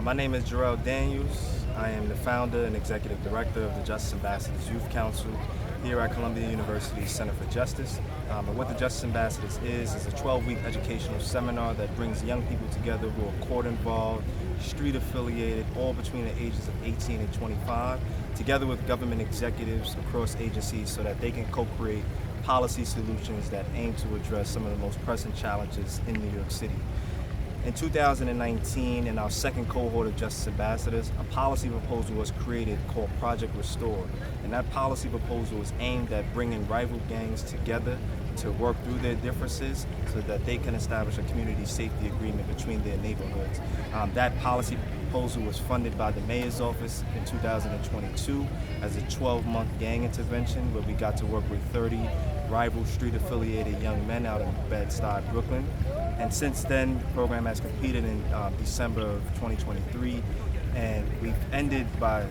My name is Jerrell Daniels. I am the founder and executive director of the Justice Ambassadors Youth Council here at Columbia University's Center for Justice. And what the Justice Ambassadors is a 12-week educational seminar that brings young people together who are court-involved, street-affiliated, all between the ages of 18 and 25, together with government executives across agencies so that they can co-create policy solutions that aim to address some of the most pressing challenges in New York City. In 2019, in our second cohort of Justice Ambassadors, a policy proposal was created called Project Restore. And that policy proposal is aimed at bringing rival gangs together to work through their differences so that they can establish a community safety agreement between their neighborhoods. That policy proposal was funded by the Mayor's Office in 2022 as a 12-month gang intervention where we got to work with 30 rival street-affiliated young men out in Bed-Stuy, Brooklyn. And since then, the program has completed in December of 2023, and we've ended by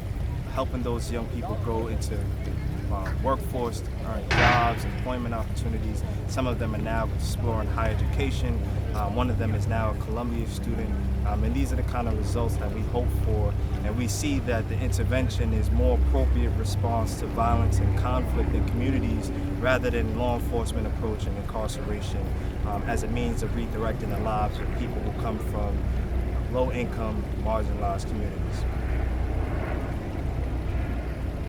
helping those young people go into the workforce, earn jobs, employment opportunities. Some of them are now exploring higher education. One of them is now a Columbia student. And these are the kind of results that we hope for. And we see that the intervention is more appropriate response to violence and conflict in communities rather than law enforcement approach and incarceration as a means of redirecting the lives of people who come from low-income, marginalized communities.